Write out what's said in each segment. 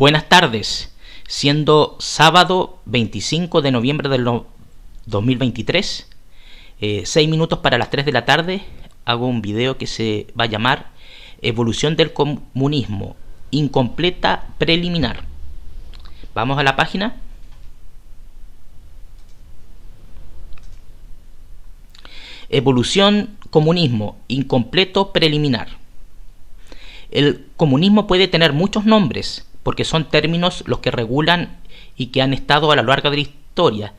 Buenas tardes, siendo sábado 25 de noviembre del 2023, 6 minutos para las 3 de la tarde, hago un video que se va a llamar Evolución del comunismo, incompleta preliminar. Vamos a la página. Evolución, comunismo, incompleto preliminar. El comunismo puede tener muchos nombres, porque son términos los que regulan y que han estado a lo largo de la historia.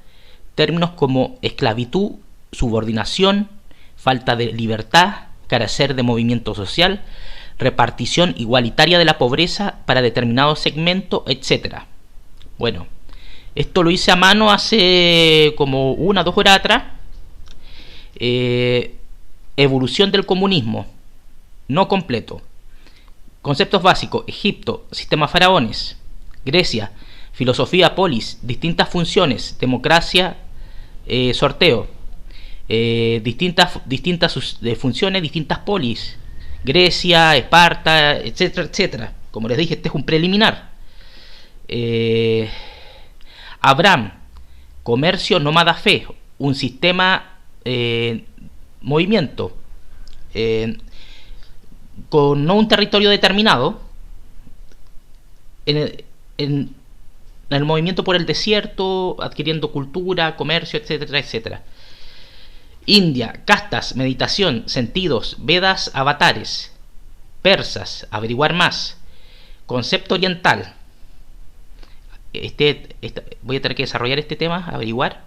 Términos como esclavitud, subordinación, falta de libertad, carecer de movimiento social, repartición igualitaria de la pobreza para determinado segmento, etc. Bueno, esto lo hice a mano hace como 1 o 2 horas atrás. Evolución del comunismo, no completo. Conceptos básicos: Egipto, sistema faraones. Grecia, filosofía, polis, distintas funciones, democracia, sorteo. Distintas funciones, distintas polis. Grecia, Esparta, etcétera, etcétera. Como les dije, este es un preliminar. Abraham, comercio, nómada, fe, un sistema, movimiento, con no un territorio determinado, en el movimiento por el desierto, adquiriendo cultura, comercio, etcétera, etcétera. India, castas, meditación, sentidos, Vedas, avatares. Persas, averiguar más. Concepto oriental. Voy a tener que desarrollar este tema, averiguar.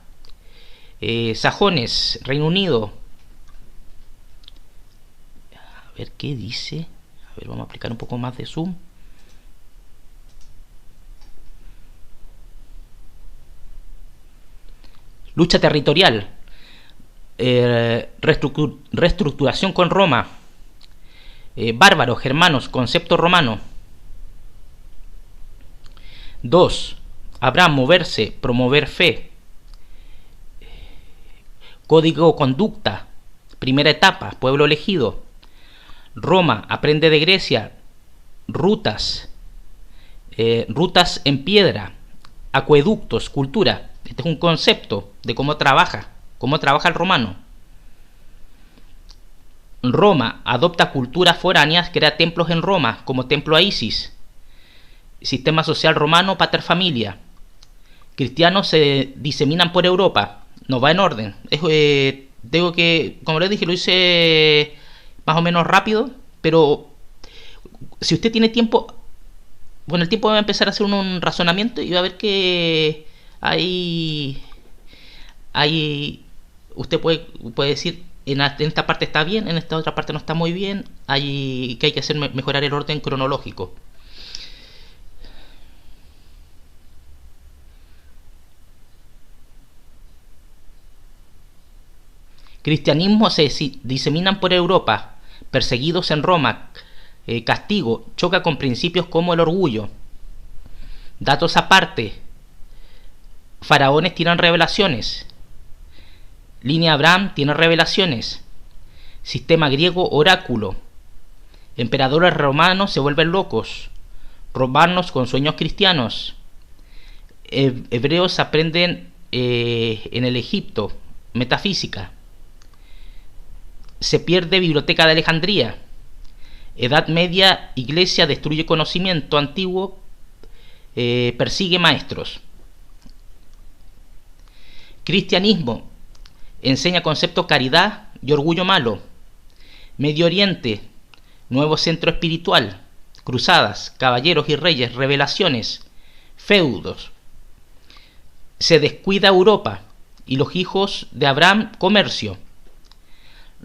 Sajones, Reino Unido. A ver qué dice. A ver, vamos a aplicar un poco más de zoom. Lucha territorial. Reestructuración con Roma. Bárbaros, germanos, concepto romano. 2. Abraham, moverse, promover fe. Código conducta. Primera etapa, pueblo elegido. Roma, aprende de Grecia. Rutas. Rutas en piedra. Acueductos, cultura. Este es un concepto de cómo trabaja el romano. Roma, adopta culturas foráneas, crea templos en Roma, como templo a Isis. Sistema social romano, paterfamilia. Cristianos se diseminan por Europa. No va en orden. Tengo que, como les dije, lo hice más o menos rápido, pero si usted tiene tiempo, bueno, el tiempo va a empezar a hacer un razonamiento y va a ver que usted puede decir, en esta parte está bien, en esta otra parte no está muy bien, que hay que hacer mejorar el orden cronológico. Cristianismo se diseminan por Europa, perseguidos en Roma, castigo, choca con principios como el orgullo. Datos aparte, faraones tienen revelaciones. Línea Abraham tiene revelaciones. Sistema griego, oráculo. Emperadores romanos se vuelven locos. Romanos con sueños cristianos. Hebreos aprenden en el Egipto, metafísica. Se pierde Biblioteca de Alejandría. Edad Media, Iglesia destruye conocimiento antiguo, persigue maestros. Cristianismo enseña conceptos caridad y orgullo malo. Medio Oriente, nuevo centro espiritual. Cruzadas, caballeros y reyes, revelaciones, feudos. Se descuida Europa y los hijos de Abraham, comercio.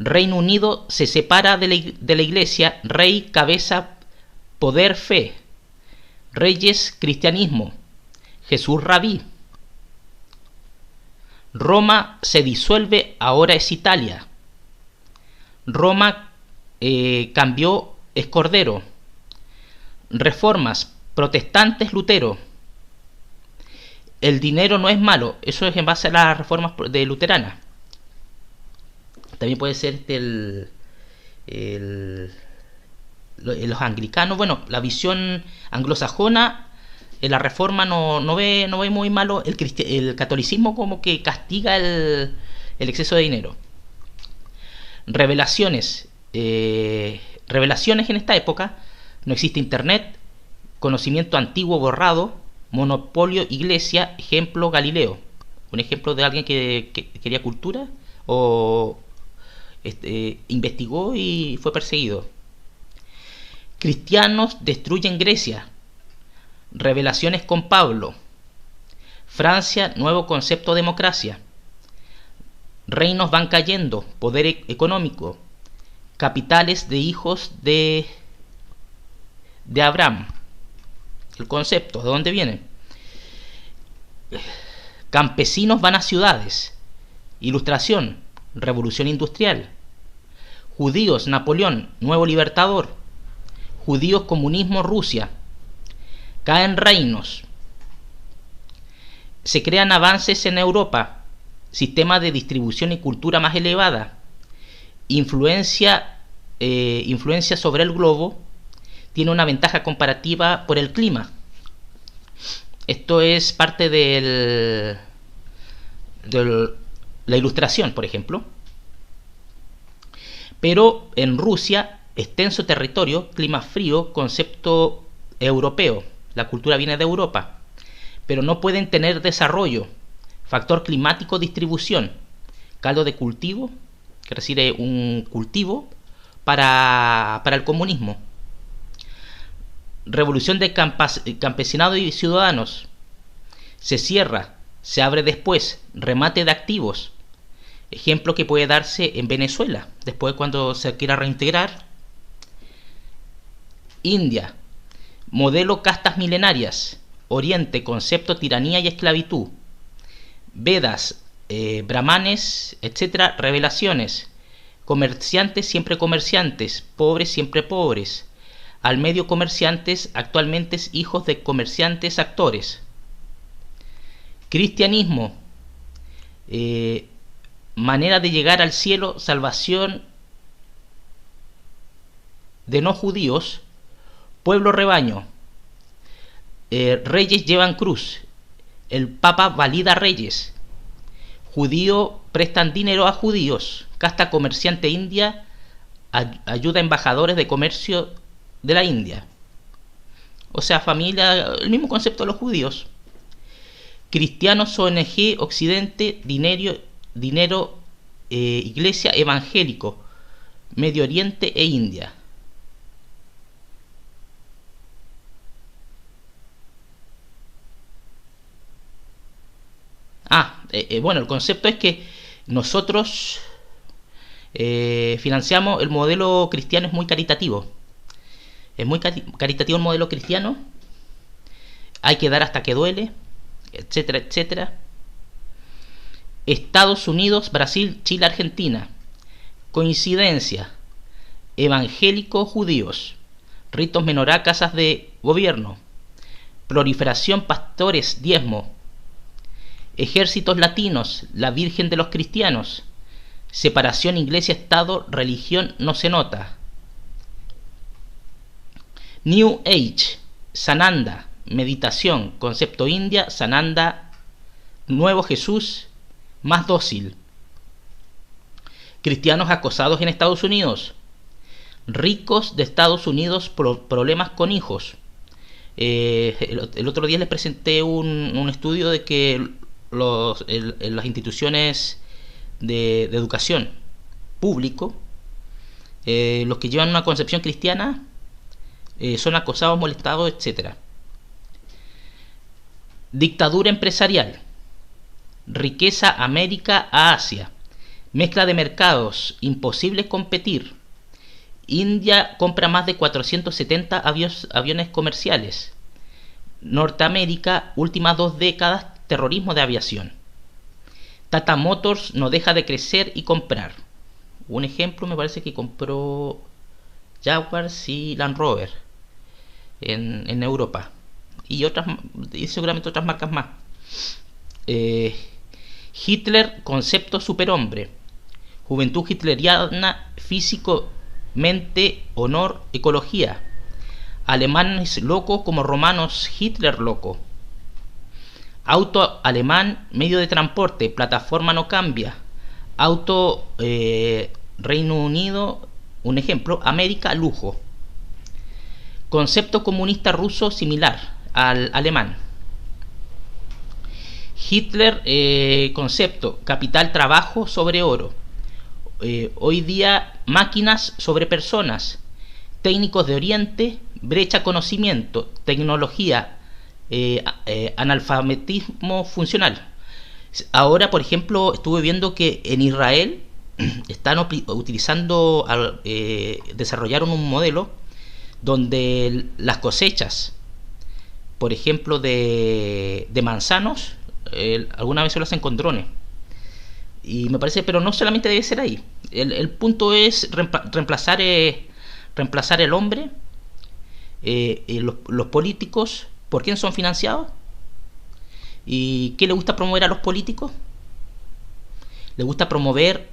Reino Unido se separa de la iglesia, rey, cabeza, poder, fe. Reyes, cristianismo. Jesús, rabí. Roma se disuelve, ahora es Italia. Roma cambió, es Cordero. Reformas, protestantes, Lutero. El dinero no es malo, eso es en base a las reformas de luteranas. También puede ser los anglicanos. Bueno, la visión anglosajona la Reforma no ve muy malo el catolicismo, como que castiga el exceso de dinero. Revelaciones. Revelaciones en esta época. No existe internet, conocimiento antiguo borrado, monopolio iglesia, ejemplo Galileo. Un ejemplo de alguien que quería cultura o investigó y fue perseguido. Cristianos destruyen Grecia. Revelaciones con Pablo. Francia, nuevo concepto de democracia. Reinos van cayendo, poder económico. Capitales de hijos de Abraham. El concepto, ¿de dónde viene? Campesinos van a ciudades. Ilustración, revolución industrial. Judíos, Napoleón, nuevo libertador. Judíos, comunismo, Rusia. Caen reinos. Se crean avances en Europa. Sistema de distribución y cultura más elevada. Influencia sobre el globo. Tiene una ventaja comparativa por el clima. Esto es parte de la ilustración, por ejemplo. Pero en Rusia, extenso territorio, clima frío, concepto europeo. La cultura viene de Europa. Pero no pueden tener desarrollo. Factor climático, distribución. Caldo de cultivo, que requiere un cultivo para el comunismo. Revolución de campesinado y ciudadanos. Se cierra, se abre después. Remate de activos. Ejemplo que puede darse en Venezuela, después cuando se quiera reintegrar. India. Modelo castas milenarias. Oriente, concepto tiranía y esclavitud. Vedas, brahmanes, etc. Revelaciones. Comerciantes siempre comerciantes. Pobres siempre pobres. Al medio comerciantes, actualmente hijos de comerciantes actores. Cristianismo. Manera de llegar al cielo, salvación de no judíos. Pueblo rebaño. Reyes llevan cruz. El Papa valida reyes. Judío prestan dinero a judíos. Casta comerciante india ayuda a embajadores de comercio de la India. O sea, familia, el mismo concepto de los judíos. Cristianos, ONG, Occidente, dinero, iglesia, evangélico, Medio Oriente e India. Bueno, el concepto es que nosotros financiamos el modelo cristiano, es muy caritativo. Es muy caritativo el modelo cristiano. Hay que dar hasta que duele, etcétera, etcétera. Estados Unidos, Brasil, Chile, Argentina. Coincidencia. Evangélicos judíos. Ritos menorá, casas de gobierno. Proliferación, pastores, diezmo. Ejércitos latinos, la Virgen de los cristianos. Separación iglesia-estado, religión no se nota. New Age, Sananda, meditación, concepto India, Sananda, nuevo Jesús, más dócil. Cristianos acosados en Estados Unidos. Ricos de Estados Unidos, problemas con hijos. El otro día les presenté un estudio de que las instituciones de educación público, los que llevan una concepción cristiana, son acosados, molestados, etc. Dictadura empresarial. Riqueza América a Asia. Mezcla de mercados, imposible competir. India compra más de 470 aviones comerciales. Norteamérica, últimas 2 décadas, terrorismo de aviación. Tata Motors no deja de crecer y comprar. Un ejemplo, me parece que compró Jaguar y Land Rover en Europa. Y seguramente otras marcas más. Hitler, concepto superhombre. Juventud hitleriana, físico, mente, honor, ecología. Alemanes locos como romanos Hitler loco. Auto alemán, medio de transporte, plataforma no cambia. Auto Reino Unido, un ejemplo, América, lujo. Concepto comunista ruso similar al alemán. Hitler, concepto, capital, trabajo sobre oro. Hoy día, máquinas sobre personas. Técnicos de Oriente, brecha conocimiento, tecnología, analfabetismo funcional. Ahora, por ejemplo, estuve viendo que en Israel están utilizando, desarrollaron un modelo donde las cosechas, por ejemplo, de manzanos, alguna vez se lo hacen con drones. Y me parece, pero no solamente debe ser ahí. El punto es reemplazar el hombre, los políticos. ¿Por quién son financiados? ¿Y qué le gusta promover a los políticos? Le gusta promover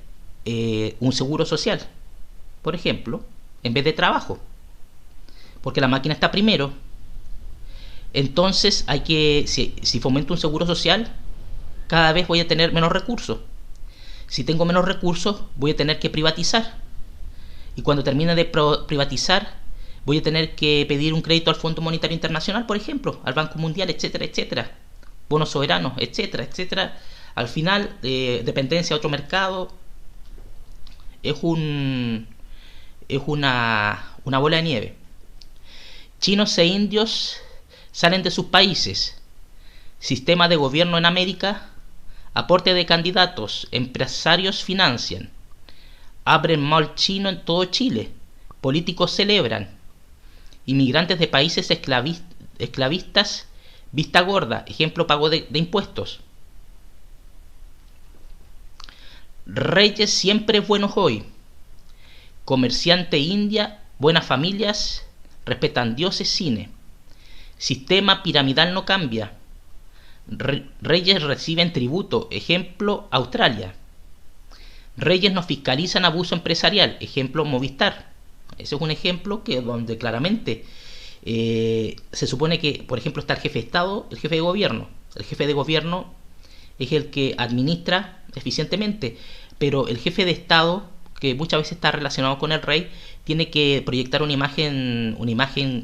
un seguro social, por ejemplo, en vez de trabajo, porque la máquina está primero. Entonces hay que, si fomento un seguro social, cada vez voy a tener menos recursos. Si tengo menos recursos, voy a tener que privatizar. Y cuando termine de privatizar, voy a tener que pedir un crédito al Fondo Monetario Internacional, por ejemplo, al Banco Mundial, etcétera, etcétera. Bonos soberanos, etcétera, etcétera. Al final, dependencia a otro mercado. Es una bola de nieve. Chinos e indios salen de sus países. Sistema de gobierno en América. Aporte de candidatos. Empresarios financian. Abren mall chino en todo Chile. Políticos celebran. Inmigrantes de países esclavistas. Vista gorda. Ejemplo, pago de impuestos. Reyes siempre buenos hoy. Comerciante India. Buenas familias. Respetan dioses, cine. Sistema piramidal no cambia. Reyes reciben tributo. Ejemplo, Australia. Reyes no fiscalizan abuso empresarial. Ejemplo, Movistar. Ese es un ejemplo que donde claramente se supone que, por ejemplo, está el jefe de Estado, el jefe de gobierno. El jefe de gobierno es el que administra eficientemente, pero el jefe de Estado, que muchas veces está relacionado con el rey, tiene que proyectar una imagen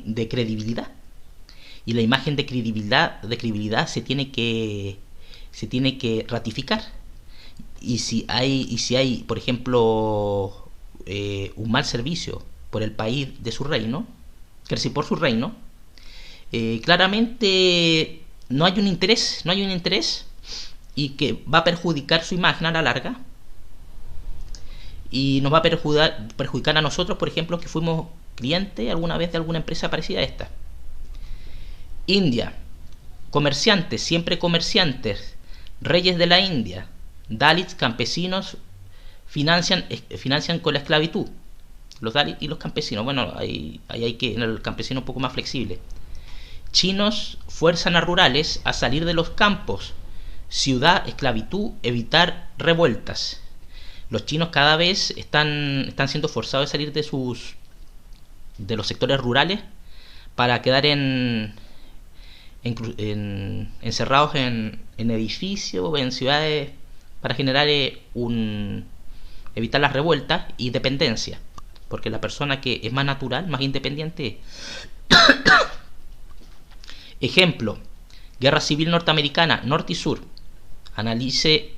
de credibilidad. Y la imagen de credibilidad se tiene que ratificar. Y si hay, por ejemplo, un mal servicio por el país de su reino, por su reino, claramente no hay un interés y que va a perjudicar su imagen a la larga. Y nos va a perjudicar a nosotros, por ejemplo, que fuimos clientes alguna vez de alguna empresa parecida a esta. India. Comerciantes, siempre comerciantes. Reyes de la India. Dalits, campesinos, financian con la esclavitud. Los Dalits y los campesinos. Bueno, ahí hay que, en el campesino un poco más flexible. Chinos fuerzan a rurales a salir de los campos. Ciudad, esclavitud, evitar revueltas. Los chinos cada vez están siendo forzados a salir de los sectores rurales para quedar encerrados en edificios, en ciudades, para generar evitar las revueltas y dependencia, porque la persona que es más natural, más independiente. Ejemplo, Guerra Civil Norteamericana, norte y sur. Analice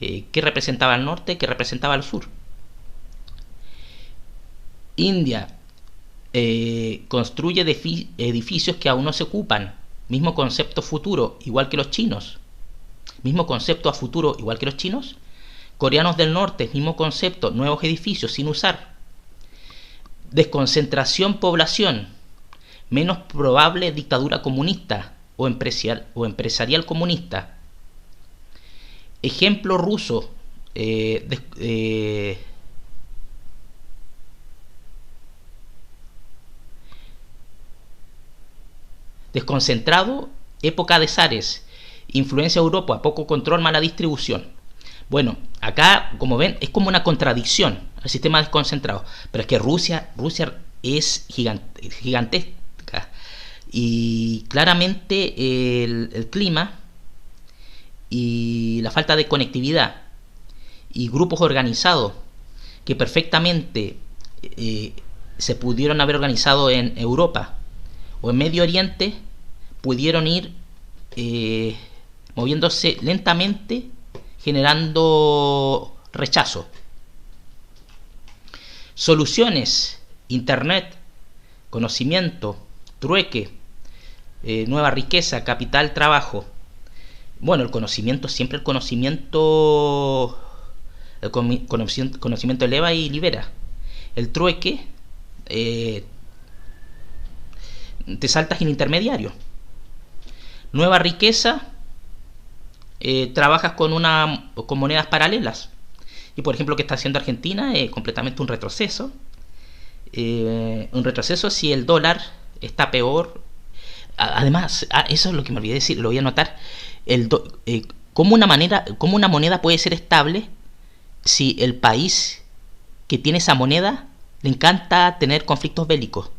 qué representaba el norte, qué representaba el sur. India construye edificios que aún no se ocupan. Mismo concepto futuro, igual que los chinos. Mismo concepto a futuro, igual que los chinos. Coreanos del norte, mismo concepto, nuevos edificios sin usar. Desconcentración población. Menos probable dictadura comunista o empresarial comunista. Ejemplo ruso. Desconcentrado, época de zares. Influencia Europa, poco control, mala distribución. Bueno, acá, como ven, es como una contradicción al sistema desconcentrado. Pero es que Rusia es gigantesca. Y claramente el clima y la falta de conectividad y grupos organizados que perfectamente se pudieron haber organizado en Europa o en Medio Oriente, pudieron ir moviéndose lentamente, generando rechazo. Soluciones: internet, conocimiento, trueque, nueva riqueza, capital, trabajo. Bueno, el conocimiento, siempre el conocimiento eleva y libera. El trueque, te saltas el intermediario. Nueva riqueza, trabajas con monedas paralelas. Y por ejemplo, lo que está haciendo Argentina es completamente un retroceso. Un retroceso si el dólar está peor. Además, eso es lo que me olvidé decir, lo voy a anotar. ¿Cómo una moneda puede ser estable si el país que tiene esa moneda le encanta tener conflictos bélicos?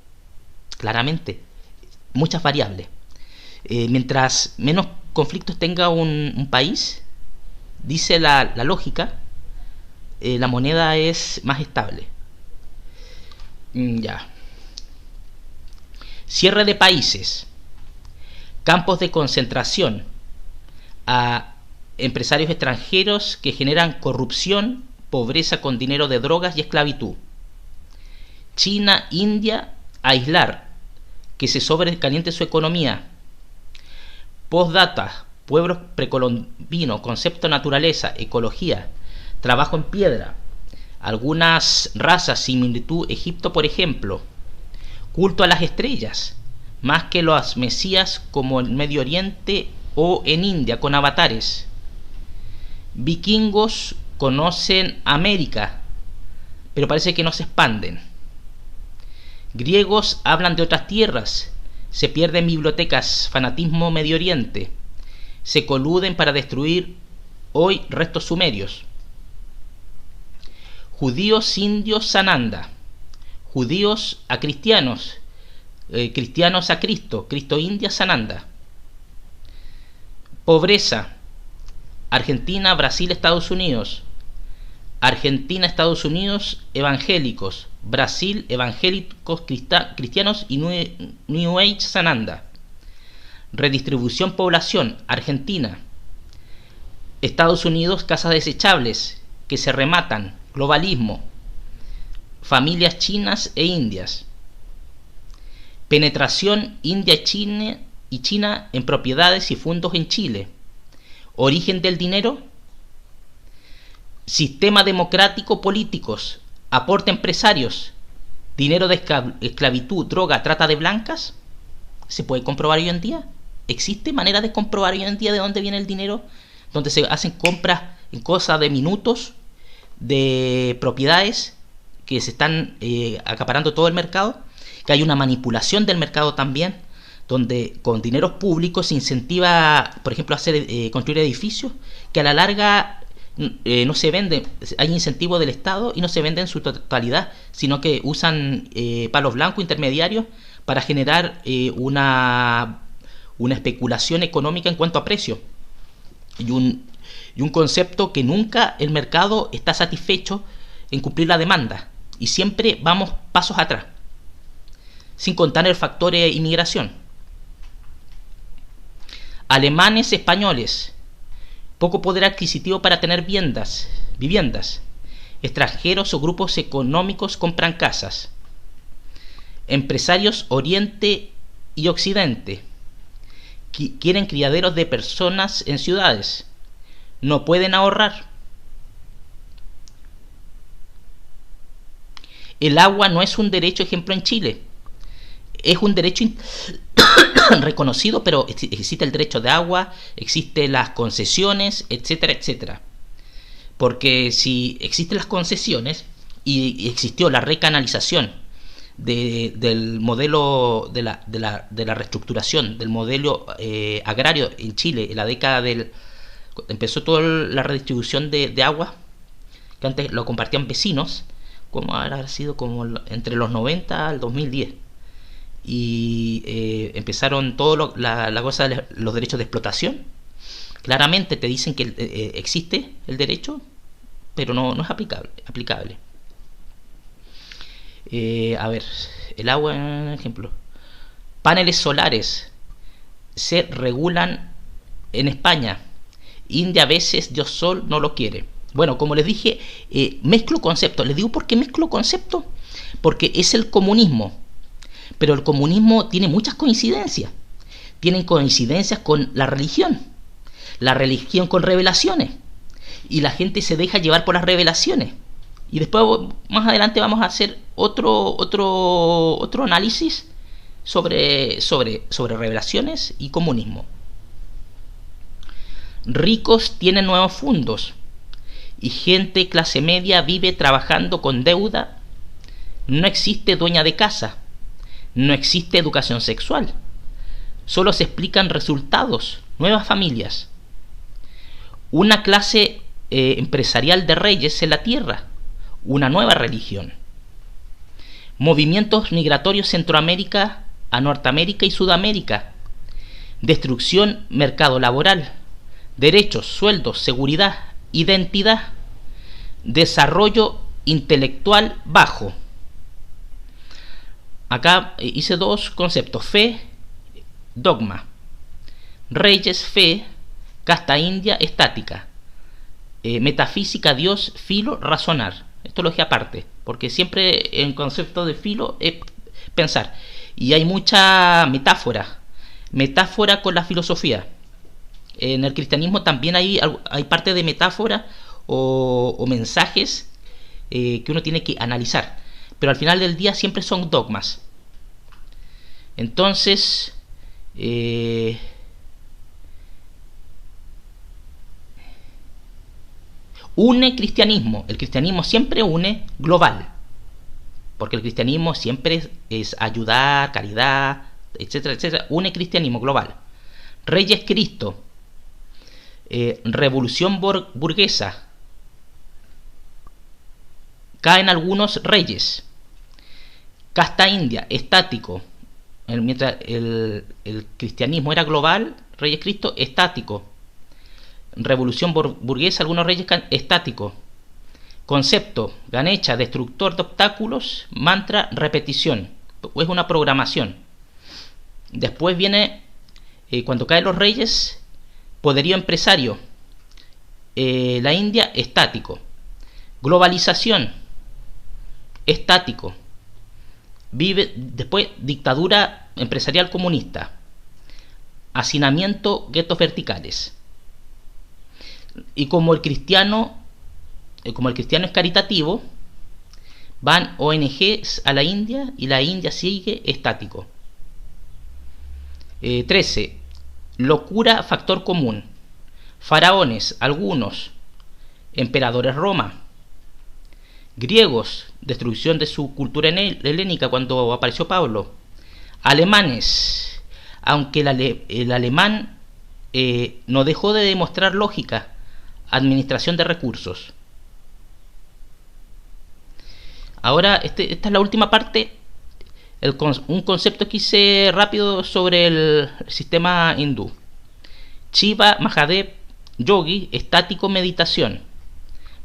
Claramente, muchas variables. Mientras menos conflictos tenga un país, dice la lógica, la moneda es más estable. Ya. Cierre de países, campos de concentración a empresarios extranjeros que generan corrupción, pobreza con dinero de drogas y esclavitud. China, India, aislar, que se sobrecaliente su economía. Postdata, pueblos precolombinos, concepto naturaleza, ecología, trabajo en piedra. Algunas razas, similitud Egipto por ejemplo. Culto a las estrellas, más que los mesías como en Medio Oriente o en India con avatares. Vikingos conocen América, pero parece que no se expanden. Griegos hablan de otras tierras, se pierden bibliotecas, fanatismo Medio Oriente, se coluden para destruir hoy restos sumerios. Judíos, indios, Sananda. Judíos a cristianos, cristianos a Cristo, Cristo India, Sananda. Pobreza: Argentina, Brasil, Estados Unidos. Argentina, Estados Unidos, evangélicos. Brasil, evangélicos, cristianos y New Age, Sananda. Redistribución población: Argentina. Estados Unidos, casas desechables que se rematan. Globalismo: familias chinas e indias. Penetración: India y China en propiedades y fondos en Chile. Origen del dinero: sistema democrático, políticos, aporte empresarios, dinero de esclavitud, droga, trata de blancas. ¿Se puede comprobar hoy en día? ¿Existe manera de comprobar hoy en día de dónde viene el dinero? Donde se hacen compras en cosa de minutos de propiedades que se están acaparando todo el mercado, que hay una manipulación del mercado también, donde con dineros públicos se incentiva, por ejemplo, construir edificios que a la larga no se venden. Hay incentivo del Estado y no se venden en su totalidad, sino que usan palos blancos intermediarios para generar una especulación económica en cuanto a precio y un concepto que nunca el mercado está satisfecho en cumplir la demanda y siempre vamos pasos atrás, sin contar el factor inmigración. Alemanes, españoles, poco poder adquisitivo para tener viviendas. Extranjeros o grupos económicos compran casas. Empresarios Oriente y Occidente quieren criaderos de personas en ciudades. No pueden ahorrar. El agua no es un derecho, ejemplo, en Chile. Es un derecho reconocido, pero existe el derecho de agua, existen las concesiones, etcétera, etcétera. Porque si existen las concesiones y existió la recanalización del modelo de la reestructuración del modelo agrario en Chile en la década empezó toda la redistribución de agua, que antes lo compartían vecinos, como habrá sido como entre los 90 al 2010. y empezaron todo la cosa de los derechos de explotación. Claramente te dicen que existe el derecho, pero no es aplicable. A ver, el agua, ejemplo. Paneles solares se regulan en España. India a veces Dios Sol no lo quiere. Bueno, como les dije, mezclo conceptos. Les digo por qué mezclo conceptos. Porque es el comunismo. Pero el comunismo tiene muchas coincidencias. Tienen coincidencias con la religión con revelaciones. Y la gente se deja llevar por las revelaciones. Y después, más adelante, vamos a hacer otro análisis sobre revelaciones y comunismo. Ricos tienen nuevos fondos y gente clase media vive trabajando con deuda. No existe dueña de casa, no existe educación sexual, solo se explican resultados, nuevas familias. Una clase empresarial de reyes en la tierra, una nueva religión. Movimientos migratorios Centroamérica a Norteamérica y Sudamérica. Destrucción mercado laboral. Derechos, sueldos, seguridad, identidad. Desarrollo intelectual bajo. Acá hice dos conceptos: fe, dogma. Reyes, fe. Casta india, estática. Metafísica, Dios, filo, razonar. Esto lo dejé aparte, porque siempre en concepto de filo es pensar. Y hay mucha metáfora con la filosofía. En el cristianismo también hay parte de metáfora o mensajes que uno tiene que analizar. Pero al final del día siempre son dogmas. Entonces, une cristianismo. El cristianismo siempre une global. Porque el cristianismo siempre es ayudar, caridad, etcétera, etcétera. Une cristianismo global. Reyes Cristo. Revolución burguesa. Caen algunos reyes. Casta india, estático. Mientras el cristianismo era global, Reyes Cristo, estático. Revolución burguesa, algunos reyes estático. Concepto, Ganesha, destructor de obstáculos. Mantra, repetición. Es una programación. Después viene, cuando caen los reyes, poderío empresario. La India, estático. Globalización, estático. Después, dictadura empresarial comunista. Hacinamiento, guetos verticales. Y como el cristiano es caritativo, van ONGs a la India y la India sigue estático. 13. Locura, factor común. Faraones, algunos. Emperadores Roma. Griegos, destrucción de su cultura helénica cuando apareció Pablo. Alemanes, aunque el alemán no dejó de demostrar lógica. Administración de recursos. Ahora, esta es la última parte. Un concepto que hice rápido sobre el sistema hindú. Shiva, Mahadev, Yogi, estático, meditación.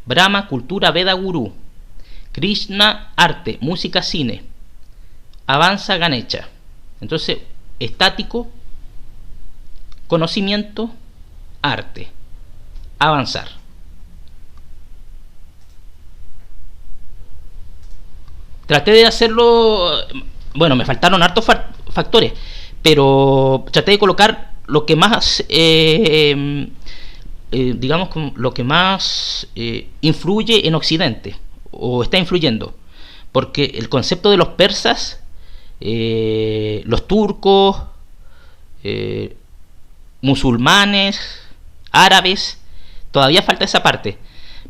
Brahma, cultura, Veda, gurú. Krishna, arte, música, cine. Avanza, Ganesha. Entonces, estático, conocimiento, arte. Avanzar. Traté de hacerlo. Bueno, me faltaron hartos factores, pero traté de colocar lo que más, digamos, lo que más influye en Occidente, o está influyendo. Porque el concepto de los persas, los turcos, musulmanes, árabes, todavía falta esa parte.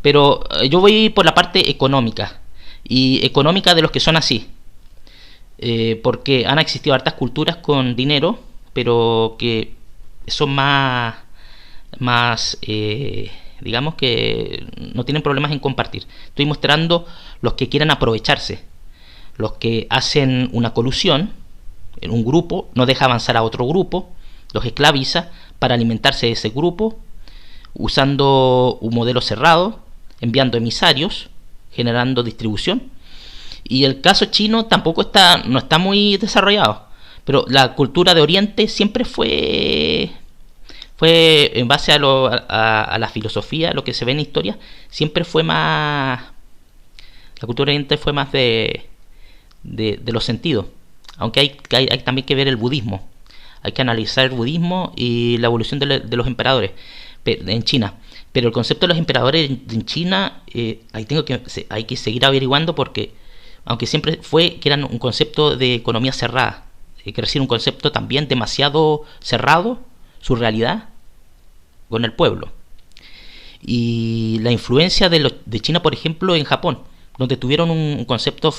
Pero yo voy por la parte económica. Y económica de los que son así. Porque han existido hartas culturas con dinero, pero que son más digamos que no tienen problemas en compartir. Estoy mostrando los que quieran aprovecharse, los que hacen una colusión En un grupo no deja avanzar a otro grupo, los esclaviza para alimentarse de ese grupo, usando un modelo cerrado, enviando emisarios, generando distribución. Y el caso chino tampoco no está muy desarrollado, pero la cultura de Oriente siempre fue en base a la filosofía, lo que se ve en historia, siempre fue más, la cultura de Oriente fue más de los sentidos, aunque hay también que ver el budismo, hay que analizar el budismo y la evolución de los emperadores en China. Pero el concepto de los emperadores en China, hay que seguir averiguando, porque aunque siempre fue que eran un concepto de economía cerrada, quiere decir un concepto también demasiado cerrado, su realidad con el pueblo. Y la influencia de China, por ejemplo, en Japón, donde tuvieron un concepto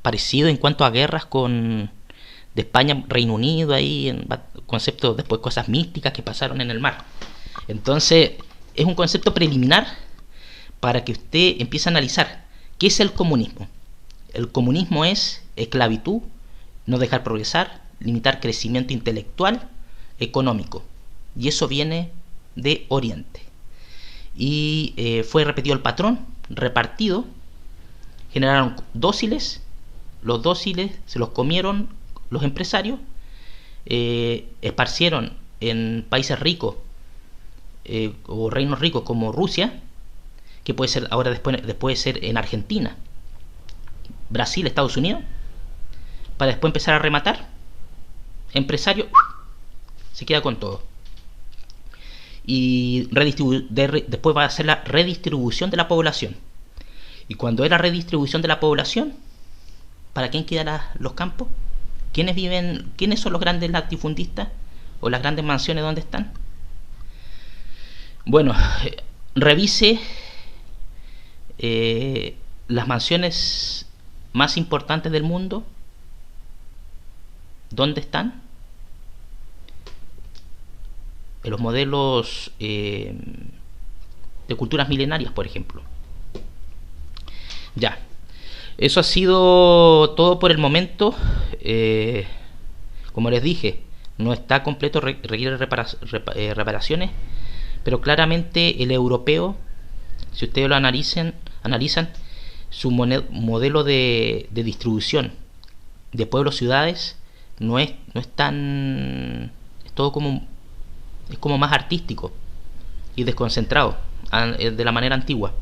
parecido en cuanto a guerras de España, Reino Unido, ahí en conceptos, después cosas místicas que pasaron en el mar. Entonces es un concepto preliminar para que usted empiece a analizar qué es el comunismo. El comunismo es esclavitud, no dejar progresar, limitar crecimiento intelectual, económico, y eso viene de Oriente. Y fue repetido el patrón, repartido, generaron dóciles, los dóciles se los comieron los empresarios, esparcieron en países ricos o reinos ricos como Rusia, que puede ser ahora después de ser en Argentina, Brasil, Estados Unidos, para después empezar a rematar. Empresario se queda con todo. Y después va a ser la redistribución de la población. Y cuando es la redistribución de la población, ¿para quién quedan los campos? ¿Quiénes son los grandes latifundistas o las grandes mansiones donde están? Bueno, revise las mansiones más importantes del mundo. ¿Dónde están? En los modelos de culturas milenarias, por ejemplo. Ya, eso ha sido todo por el momento. Como les dije, no está completo, requiere reparaciones, pero claramente el europeo, si ustedes lo analizan su modelo de distribución de pueblos, ciudades, no es tan, es todo como más artístico y desconcentrado de la manera antigua.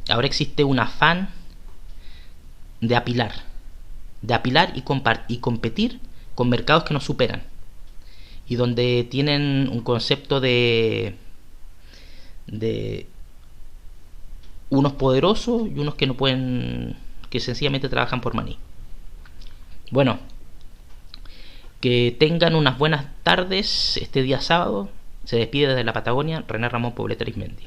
Ahora existe un afán de apilar y competir con mercados que nos superan, y donde tienen un concepto de unos poderosos y unos que no pueden, que sencillamente trabajan por maní. Bueno, que tengan unas buenas tardes este día sábado. Se despide desde la Patagonia René Ramón Poblete Arismendi.